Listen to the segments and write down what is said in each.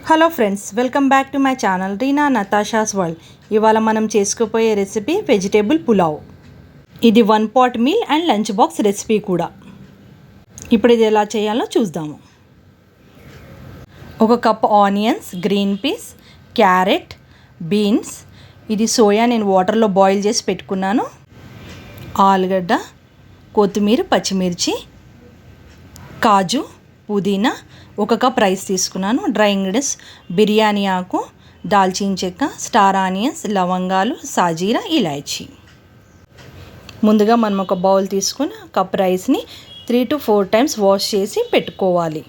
Hello friends, welcome back to my channel Reena Natasha's world. ఇవాళ మనం చేసుకోబోయే రెసిపీ వెజిటేబుల్ పులావ్. ఇది 1 pot meal and lunch box recipe కూడా. ఇప్పుడు ఇది ఎలా చేయాలో చూద్దాము. 1 cup onions, green peas, carrot, beans, ఇది సోయా నేను వాటర్లో బాయిల్ చేసి పెట్టుకున్నాను, ఆలుగడ్డ, కొత్తిమీర, పచ్చిమిర్చి, కాజు, పుదీనా, 1 కప్ రైస్ తీసుకున్నాను, డ్రై ఇంగ్రీడియంట్స్ బిర్యానీ ఆకు, దాల్చిన చెక్క, స్టార్ ఆనియన్స్, లవంగాలు, సాజీరా, ఇలాచీ. ముందుగా మనం ఒక బౌల్ తీసుకుని కప్ రైస్ని 3 to 4 టైమ్స్ వాష్ చేసి పెట్టుకోవాలి.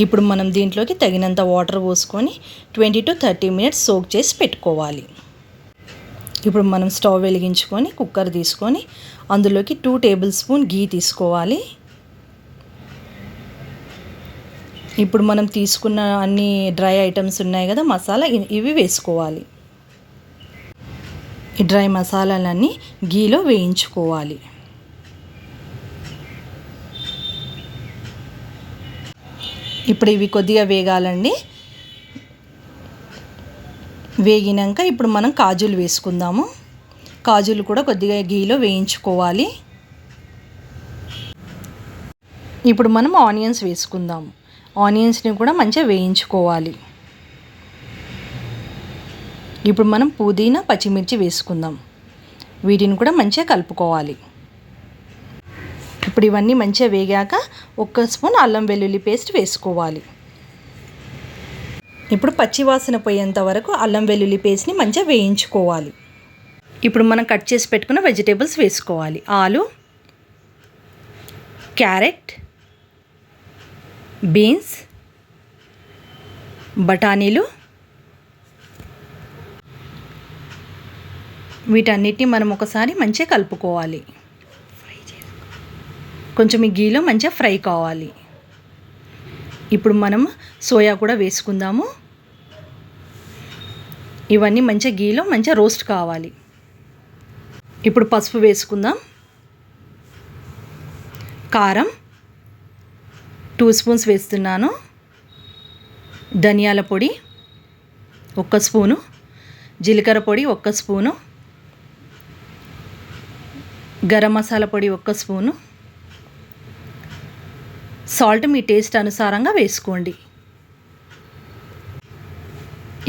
ఇప్పుడు మనం దీంట్లోకి తగినంత వాటర్ పోసుకొని 20 to 30 మినిట్స్ సోక్ చేసి పెట్టుకోవాలి. ఇప్పుడు మనం స్టవ్ వెలిగించుకొని కుక్కర్ తీసుకొని అందులోకి 2 టేబుల్ స్పూన్ ఘీ తీసుకోవాలి. ఇప్పుడు మనం తీసుకున్న అన్ని డ్రై ఐటమ్స్ ఉన్నాయి కదా, మసాలా, ఇవి వేసుకోవాలి. ఈ డ్రై మసాలాలన్నీ ఘీలో వేయించుకోవాలి. ఇప్పుడు ఇవి కొద్దిగా వేగాలండి. వేగినాక ఇప్పుడు మనం కాజులు వేసుకుందాము. కాజులు కూడా కొద్దిగా ఘీలో వేయించుకోవాలి. ఇప్పుడు మనం ఆనియన్స్ వేసుకుందాము. ఆనియన్స్ని కూడా మంచిగా వేయించుకోవాలి. ఇప్పుడు మనం పుదీనా, పచ్చిమిర్చి వేసుకుందాం. వీటిని కూడా మంచిగా కలుపుకోవాలి. ఇప్పుడు ఇవన్నీ మంచిగా వేగాక 1 స్పూన్ అల్లం వెల్లుల్లి పేస్ట్ వేసుకోవాలి. ఇప్పుడు పచ్చివాసన పోయేంత వరకు అల్లం వెల్లుల్లి పేస్ట్ని మంచిగా వేయించుకోవాలి. ఇప్పుడు మనం కట్ చేసి పెట్టుకున్న వెజిటేబుల్స్ వేసుకోవాలి. ఆలు, క్యారెట్, బీన్స్, బఠానీలు, వీటన్నిటిని మనం ఒకసారి మంచిగా కలుపుకోవాలి. కొంచెం ఈ ఘీలో మంచిగా ఫ్రై కావాలి. ఇప్పుడు మనం సోయా కూడా వేసుకుందాము. ఇవన్నీ మంచిగా ఘీలో మంచిగా రోస్ట్ కావాలి. ఇప్పుడు పసుపు వేసుకుందాం. కారం 2 స్పూన్స్ వేస్తున్నాను. ధనియాల పొడి 1 స్పూను, జీలకర్ర పొడి 1 స్పూను, గరం మసాలా పొడి 1 స్పూను, సాల్ట్ మీ టేస్ట్ అనుసారంగా వేసుకోండి.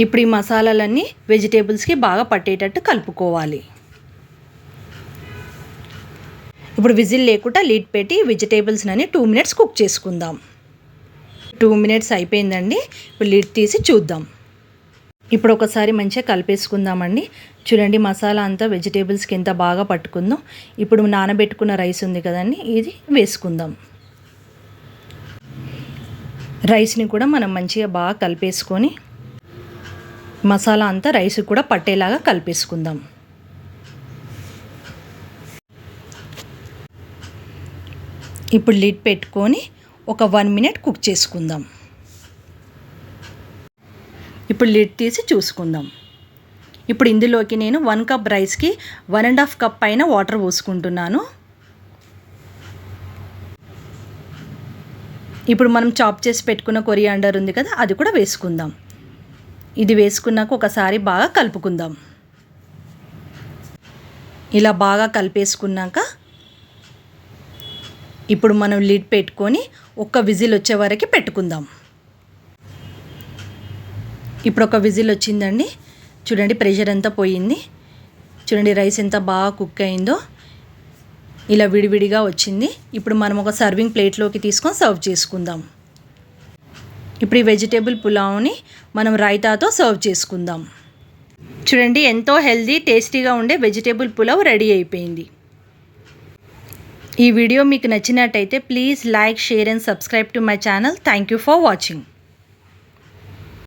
ఇప్పుడు ఈ మసాలాలన్నీ వెజిటేబుల్స్కి బాగా పట్టేటట్టు కలుపుకోవాలి. ఇప్పుడు విజిల్ లేకుండా లిడ్ పెట్టి వెజిటేబుల్స్ని 2 మినిట్స్ కుక్ చేసుకుందాం. 2 మినిట్స్ అయిపోయిందండి. ఇప్పుడు లిడ్ తీసి చూద్దాం. ఇప్పుడు ఒకసారి మంచిగా కలిపేసుకుందామండి. చూడండి, మసాలా అంతా వెజిటేబుల్స్కి ఎంత బాగా పట్టుకుందో. ఇప్పుడు నానబెట్టుకున్న రైస్ ఉంది కదండి, ఇది వేసుకుందాం. రైస్ని కూడా మనం మంచిగా బాగా కలిపేసుకొని మసాలా అంతా రైస్ కూడా పట్టేలాగా కలిపేసుకుందాం. ఇప్పుడు లిడ్ పెట్టుకొని ఒక 1 మినిట్ కుక్ చేసుకుందాం. ఇప్పుడు లిడ్ తీసి చూసుకుందాం. ఇప్పుడు ఇందులోకి నేను 1 కప్ రైస్కి 1.5 కప్ పైన వాటర్ పోసుకుంటున్నాను. ఇప్పుడు మనం చాప్ చేసి పెట్టుకున్న కొరియాండర్ ఉంది కదా, అది కూడా వేసుకుందాం. ఇది వేసుకున్నాక ఒకసారి బాగా కలుపుకుందాం. ఇలా బాగా కలిపేసుకున్నాక ఇప్పుడు మనం లిడ్ పెట్టుకొని 1 విజిల్ వచ్చే వరకు పెట్టుకుందాం. ఇప్పుడు 1 విజిల్ వచ్చిందండి. చూడండి, ప్రెషర్ అంతా పోయింది. చూడండి, రైస్ ఎంత బాగా కుక్ అయిందో. ఇలా విడివిడిగా వచ్చింది. ఇప్పుడు మనం ఒక సర్వింగ్ ప్లేట్లోకి తీసుకొని సర్వ్ చేసుకుందాం. ఇప్పుడు ఈ వెజిటేబుల్ పులావ్ని మనం రైతాతో సర్వ్ చేసుకుందాం. చూడండి, ఎంతో హెల్దీ, టేస్టీగా ఉండే వెజిటేబుల్ పులావ్ రెడీ అయిపోయింది. ఈ వీడియో మీకు నచ్చినట్టయితే please like, share and subscribe to my channel. Thank you for watching.